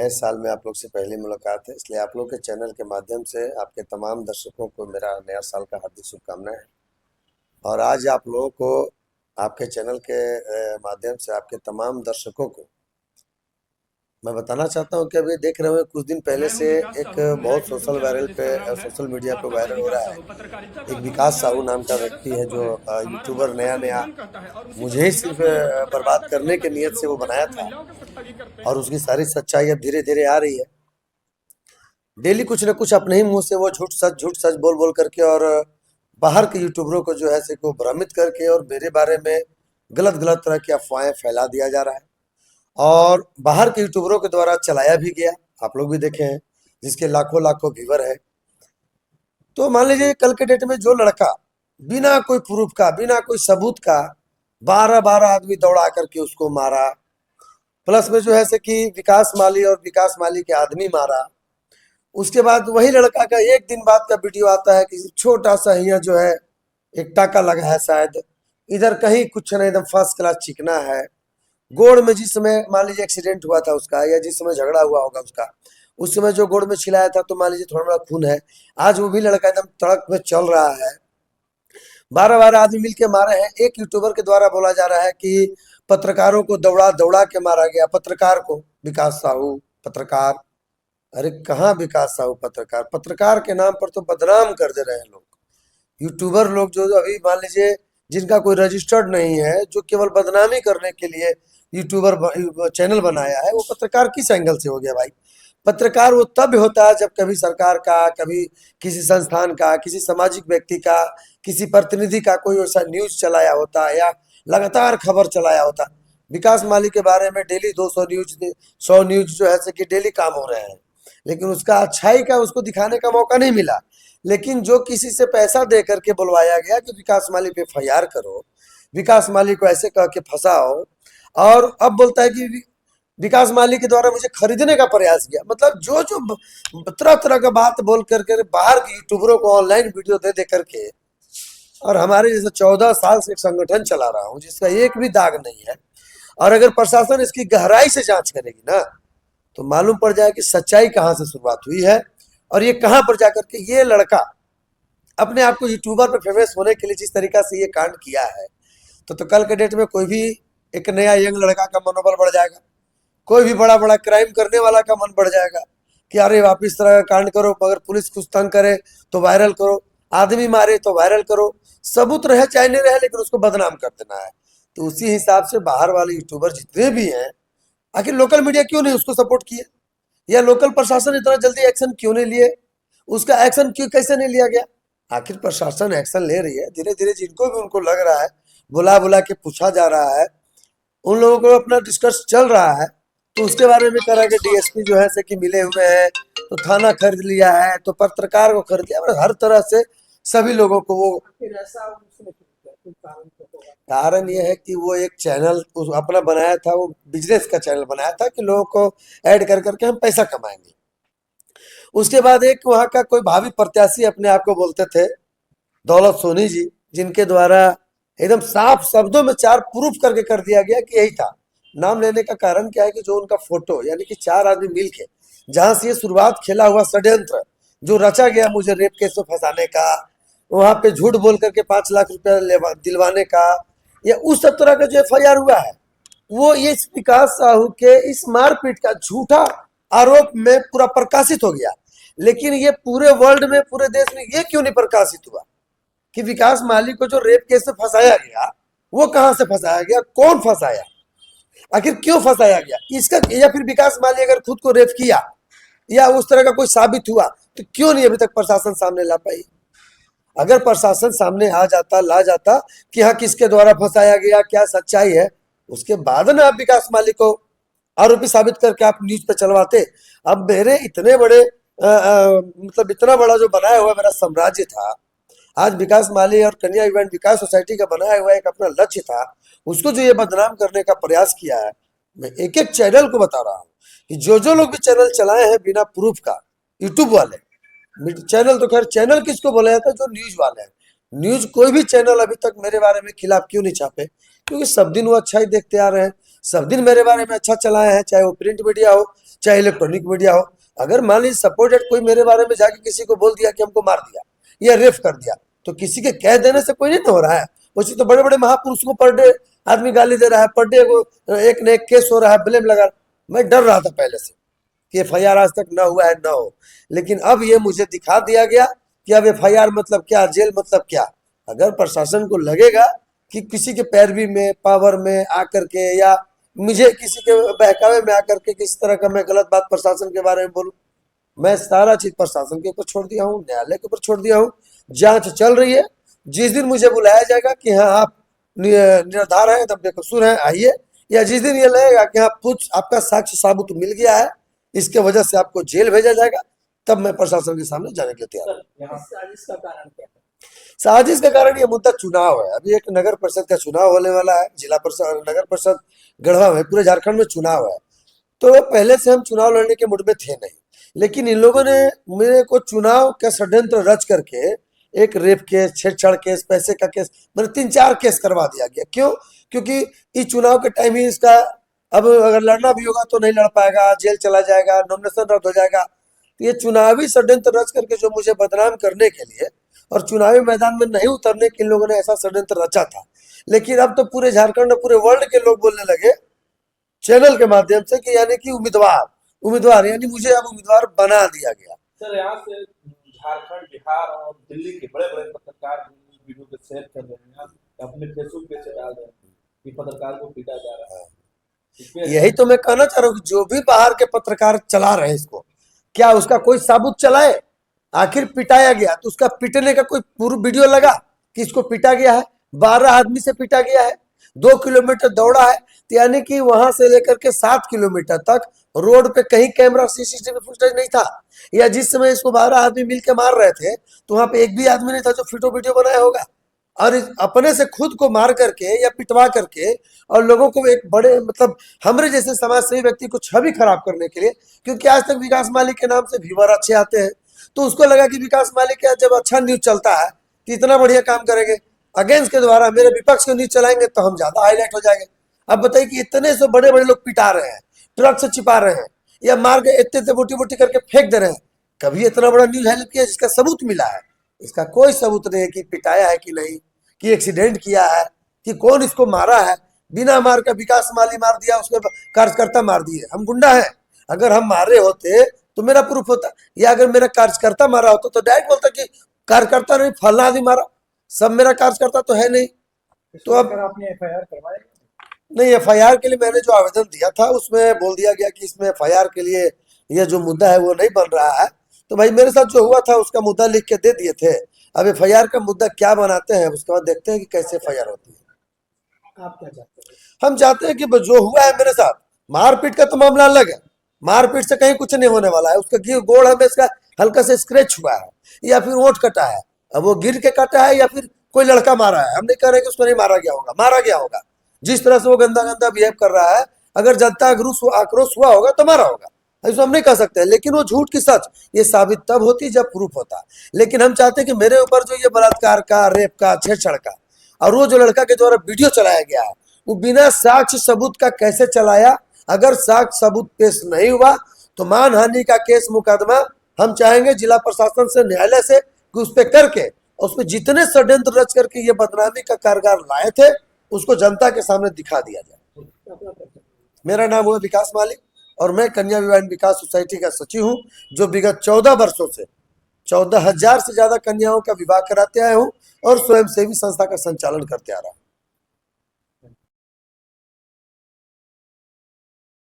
नए साल में आप लोग से पहली मुलाकात है, इसलिए आप लोग के चैनल के माध्यम से आपके तमाम दर्शकों को मेरा नया साल का हार्दिक शुभकामनाएं। और आज आप लोगों को आपके चैनल के माध्यम से आपके तमाम दर्शकों को मैं बताना चाहता हूं कि अभी देख रहे हो कुछ दिन पहले मैं हूं से विकास एक साहू, मेरा एक बहुत यूट्यूब चैनल है जिसका नाम है सोशल मीडिया पे वार्ताकार वायरल हो विकास रहा है। साहू। पत्रकारिता का एक धंधा विकास है साहू नाम का इजाजत व्यक्ति है सबको जो है। हमारा यूट्यूबर भारत नया का नया संविधान कहता है और उसी पर मुझे ही विकास सिर्फ में लोग बर्बाद पत्रकारिता करने करना के चाहते हैं, नियत से वो लोगों के बनाया साथ था। महिलाओं के साथ ठगी करते और हैं। उसकी सारी सच्चाई अब धीरे धीरे आ रही है। डेली कुछ न कुछ अपने ही मुंह से वो झूठ सच बोल बोल करके और बाहर के यूट्यूबरों को जो है से को भ्रमित करके और मेरे बारे में गलत गलत तरह की अफवाहें फैला दिया जा रहा है। और बाहर के यूट्यूबरों के द्वारा चलाया भी गया, आप लोग भी देखे हैं, जिसके लाखों लाखों व्यूवर है। तो मान लीजिए कल के डेट में जो लड़का बिना कोई प्रूफ का, बिना कोई सबूत का 12-12 आदमी दौड़ा करके उसको मारा, प्लस में जो है से कि विकास माली और विकास माली के आदमी मारा। उसके बाद वही लड़का का एक दिन बाद का वीडियो आता है कि छोटा सा हिया जो है एक टाका लगा है शायद, इधर कहीं कुछ नहीं, एकदम फर्स्ट क्लास चिकना है। गोड़ में जिस समय मान लीजिए एक्सीडेंट हुआ था उसका, या जिस समय झगड़ा हुआ होगा उसका, उस समय जो गोड़ में छिलाया था तो मान लीजिए थोड़ा बड़ा खून है। आज वो भी लड़का एकदम तड़क में चल रहा है। 12-12 आदमी मिलके मारे हैं। एक यूट्यूबर के द्वारा बोला जा रहा है कि पत्रकारों को दौड़ा दौड़ा के मारा गया, पत्रकार को, विकास साहू पत्रकार। अरे कहाँ विकास साहू पत्रकार? पत्रकार के नाम पर तो बदनाम कर दे रहे हैं लोग। यूट्यूबर लोग जो अभी मान लीजिए जिनका कोई रजिस्टर्ड नहीं है, जो केवल बदनामी करने के लिए यूट्यूबर चैनल बनाया है, वो पत्रकार किस एंगल से हो गया भाई? पत्रकार वो तब होता है जब कभी सरकार का, कभी किसी संस्थान का, किसी सामाजिक व्यक्ति का, किसी प्रतिनिधि का कोई ऐसा न्यूज चलाया होता है या लगातार खबर चलाया होता। विकास माली के बारे में डेली 200 न्यूज, 100 न्यूज जो है से कि डेली काम हो रहे हैं, लेकिन उसका अच्छाई का उसको दिखाने का मौका नहीं मिला। लेकिन जो किसी से पैसा दे करके बुलवाया गया कि विकास माली पे एफआईआर करो, विकास माली को ऐसे कह के फंसाओ, और अब बोलता है कि विकास माली के द्वारा मुझे खरीदने का प्रयास किया। मतलब जो जो तरह तरह का बात बोल करके बाहर के यूट्यूबरों को ऑनलाइन वीडियो दे दे करके, और हमारे जैसे 14 साल से एक संगठन चला रहा हूँ जिसका एक भी दाग नहीं है, और अगर प्रशासन इसकी गहराई से जांच करेगी ना तो मालूम पड़ जाए कि सच्चाई कहाँ से शुरुआत हुई है और ये कहाँ पर जाकर के ये लड़का अपने आप को यूट्यूबर पे फेमस होने के लिए जिस तरीका से ये कांड किया है। तो कल के डेट में कोई भी एक नया यंग लड़का का मनोबल बढ़ जाएगा, कोई भी बड़ा बड़ा क्राइम करने वाला का मन बढ़ जाएगा कि अरे आप इस तरह का कांड करो, अगर पुलिस कुछ तंग करे तो वायरल करो, आदमी मारे तो वायरल करो, सबूत रहे चाहे नहीं रहे लेकिन उसको बदनाम कर देना है। तो उसी हिसाब से बाहर वाले यूट्यूबर जितने भी हैं, आखिर लोकल मीडिया क्यों नहीं उसको सपोर्ट किए, या लोकल प्रशासन इतना जल्दी एक्शन क्यों नहीं लिए? उसका एक्शन क्यों कैसे नहीं लिया गया? आखिर प्रशासन एक्शन ले रही है धीरे धीरे, जिनको भी उनको लग रहा है बुला बुला के पूछा जा रहा है, उन लोगों को अपना डिस्कस चल रहा है। तो उसके बारे में कह रहा है कि डीएसपी जो है से कि मिले हुए हैं, तो थाना खरीद लिया है, तो पत्रकार को खरीद लिया, मतलब हर तरह से सभी लोगों को वो। कारण ये है कि वो एक चैनल अपना बनाया था, वो बिजनेस का चैनल बनाया था कि लोगों को ऐड कर करके हम पैसा कमाएंगे। उसके बाद एक वहां का कोई भावी प्रत्याशी अपने आप को बोलते थे दौलत सोनी जी, जिनके द्वारा एकदम साफ शब्दों में 4 प्रूफ करके कर दिया गया कि यही था। नाम लेने का कारण क्या है कि जो उनका फोटो, यानी कि 4 आदमी मिलके जहां से ये शुरुआत खेला हुआ षड्यंत्र जो रचा गया मुझे रेप केस में फंसाने का, वहां पे झूठ बोल करके 5 लाख रुपया दिलवाने का, या उस सब तरह का जो एफआईआर हुआ है, वो ये इस विकास साहू के इस मारपीट का झूठा आरोप में पूरा प्रकाशित हो गया। लेकिन ये पूरे वर्ल्ड में, पूरे देश में ये क्यों नहीं प्रकाशित हुआ कि विकास माली को जो रेप केस में फंसाया गया, वो कहां से फंसाया गया, कौन फंसाया, आखिर क्यों फंसाया गया इसका? या फिर विकास माली अगर खुद को रेप किया या उस तरह का कोई साबित हुआ तो क्यों नहीं अभी तक प्रशासन सामने ला पाई? अगर प्रशासन सामने आ जाता, ला जाता कि हाँ किसके द्वारा फंसाया गया, क्या सच्चाई है, उसके बाद ना आप विकास माली को आरोपी साबित करके आप न्यूज पे चलवाते। अब मेरे इतने बड़े मतलब इतना बड़ा जो बनाया हुआ मेरा साम्राज्य था, आज विकास माली और कन्या इवेंट विकास सोसाइटी का बनाया हुआ एक अपना लक्ष्य था, उसको जो ये बदनाम करने का प्रयास किया है। मैं एक एक चैनल को बता रहा हूँ कि जो लोग भी चैनल चलाए हैं बिना प्रूफ का, यूट्यूब वाले चैनल, तो खैर चैनल किसको बोला जाता है, जो न्यूज वाले हैं। न्यूज कोई भी चैनल अभी तक मेरे बारे में खिलाफ क्यों नहीं छापे? क्योंकि सब दिन वो अच्छा ही देखते आ रहे हैं, सब दिन मेरे बारे में अच्छा चलाए हैं, चाहे वो प्रिंट मीडिया हो, चाहे इलेक्ट्रॉनिक मीडिया हो। अगर मान लीजिए सपोर्टेड कोई मेरे बारे में जाके किसी को बोल दिया कि हमको मार दिया या रेप कर दिया, तो किसी के कह देने से कोई नहीं ना हो रहा है। उसी तो बड़े बड़े महापुरुषों को पर डे आदमी गाली दे रहा है, पर डे एक न एक केस हो रहा है, ब्लेम लगा। मैं डर रहा था पहले से कि FIR आज तक ना हुआ है ना हो, लेकिन अब ये मुझे दिखा दिया गया कि अब FIR मतलब क्या, जेल मतलब क्या। अगर प्रशासन को लगेगा कि किसी के पैरवी में, पावर में आकर के या मुझे किसी के बहकावे में आकर के किसी तरह का मैं गलत बात प्रशासन के बारे में बोलूं, मैं सारा चीज प्रशासन के ऊपर छोड़ दिया हूँ, न्यायालय के ऊपर छोड़ दिया हूँ। जांच चल रही है। जिस दिन मुझे बुलाया जाएगा कि हाँ आप निर्धार है, तब बेकसूर है, आइए, या जिस दिन ये लगेगा कि हाँ कुछ आपका साक्ष्य साबुत मिल गया है, इसके वजह से आपको जेल भेजा जाएगा, तब मैं प्रशासन के सामने जाने के लिए तैयार हूँ। यहाँ साजिश का कारण क्या है? साजिश का कारण ये मुद्दा चुनाव है। अभी एक नगर परिषद का चुनाव होने वाला है, जिला परिषद नगर परिषद गढ़वा में, पूरे झारखंड में चुनाव है। तो पहले से हम चुनाव लड़ने के मूड में थे नहीं, लेकिन इन लोगों ने मेरे को चुनाव का षड्यंत्र रच करके एक रेप केस, छेड़छाड़ केस, पैसे का केस, मैंने 3-4 केस करवा दिया गया। क्यों? क्योंकि इस चुनाव के टाइम ही इसका, अब अगर लड़ना भी होगा तो नहीं लड़ पाएगा, जेल चला जाएगा, नॉमिनेशन रद्द हो जाएगा। तो ये चुनावी षड्यंत्र रच करके जो मुझे बदनाम करने के लिए और चुनावी मैदान में नहीं उतरने के इन लोगों ने ऐसा षड्यंत्र रचा था। लेकिन अब तो पूरे झारखंड और पूरे वर्ल्ड के लोग बोलने लगे चैनल के माध्यम से कि यानी कि उम्मीदवार यानी मुझे अब उम्मीदवार बना दिया गया। सर, यहाँ से झारखंड, बिहार और दिल्ली के बड़े बड़े पत्रकार वीडियो को शेयर कर रहे हैं, अपने फेसबुक पे से डाल रहे हैं कि पत्रकार को पीटा जा रहा है। यही तो मैं कहना चाह रहा हूँ कि जो भी बाहर के पत्रकार चला रहे हैं इसको, क्या उसका कोई सबूत चलाए? आखिर पिटाया गया तो उसका पिटने का कोई पूर्व वीडियो लगा कि इसको पिटा गया है, 12 आदमी से पिटा गया है, 2 किलोमीटर दौड़ा है, तो यानी कि वहां से लेकर के 7 किलोमीटर तक रोड पे कहीं कैमरा CCTV फुटेज नहीं था। या जिस समय इसको 12 आदमी मिलकर मार रहे थे तो वहां पे एक भी आदमी नहीं था जो फोटो वीडियो बनाया होगा। और अपने से खुद को मार करके या पिटवा करके और लोगों को एक बड़े मतलब हमारे जैसे समाज सेवी व्यक्ति को छवि खराब करने के लिए, क्योंकि आज तक विकास मालिक के नाम से व्यूअर अच्छे आते हैं, तो उसको लगा कि विकास मालिक का जब अच्छा न्यूज चलता है तो इतना बढ़िया काम करेंगे, अगेंस्ट के द्वारा मेरे विपक्ष के न्यूज चलाएंगे तो हम ज्यादा हाईलाइट हो जाएंगे। अब बताइए कि इतने से बड़े बड़े लोग पिटा रहे हैं, ट्रक से छिपा रहे हैं या मार के इतने बोटी बोटी करके फेंक दे रहे हैं, कभी इतना बड़ा न्यूज हाईलाइट किया जिसका सबूत मिला है? इसका कोई सबूत नहीं है कि पिटाया है कि नहीं, कि एक्सीडेंट किया है, कि कौन इसको मारा है। बिना मार का विकास माली मार दिया, उसके कार्यकर्ता मार दिए। हम गुंडा है? अगर हम मारे होते तो मेरा प्रूफ होता, या अगर मेरा कार्यकर्ता मारा होता तो डायरेक्ट बोलता कि कार्यकर्ता नहीं फलना आदमी मारा, सब मेरा कार्यकर्ता तो है नहीं। तो अब आपने FIR करवाया? नहीं, FIR के लिए मैंने जो आवेदन दिया था उसमें बोल दिया गया कि इसमें FIR के लिए यह जो मुद्दा है वो नहीं बन रहा है। तो भाई मेरे साथ जो हुआ था उसका मुद्दा लिख के दे दिए थे। अब FIR का मुद्दा क्या बनाते हैं उसके बाद देखते हैं कि कैसे FIR होती है। आप क्या चाहते हैं? हम चाहते हैं कि जो हुआ है मेरे साथ, मारपीट का तो मामला अलग है, मारपीट से कहीं कुछ नहीं होने वाला है। उसका गोड़ हमें इसका हल्का से स्क्रैच हुआ है या फिर ओंठ कटा है, अब वो गिर के कटा है या फिर कोई लड़का मारा है, हम नहीं कह रहे कि उसको नहीं मारा गया होगा, मारा गया होगा। जिस तरह से वो गंदा गंदा बिहेव कर रहा है, अगर जनता आक्रोश हुआ होगा तो मारा होगा, ऐसा हम नहीं कह सकते। लेकिन वो झूठ की सच ये साबित तब होती जब प्रूफ होता। लेकिन हम चाहते हैं कि मेरे ऊपर जो ये बलात्कार का, रेप का, छेड़छाड़ का और वो जो लड़का के द्वारा वीडियो चलाया गया है वो बिना साक्ष्य सबूत का कैसे चलाया। अगर साक्ष्य सबूत पेश नहीं हुआ तो मानहानि का केस मुकदमा हम चाहेंगे जिला प्रशासन से, न्यायालय से कि उस पर करके उसमें जितने षड्यंत्र रच करके ये बदनामी का कारगर लाए थे उसको जनता के सामने दिखा दिया जाए। मेरा नाम हुआ विकास मालिक और मैं कन्या विवाह विकास सोसाइटी का सचिव हूँ, जो विगत 14 वर्षों से 14,000 से ज्यादा कन्याओं का विवाह कराते आए हूँ और स्वयंसेवी संस्था का संचालन करते आ रहा हूँ।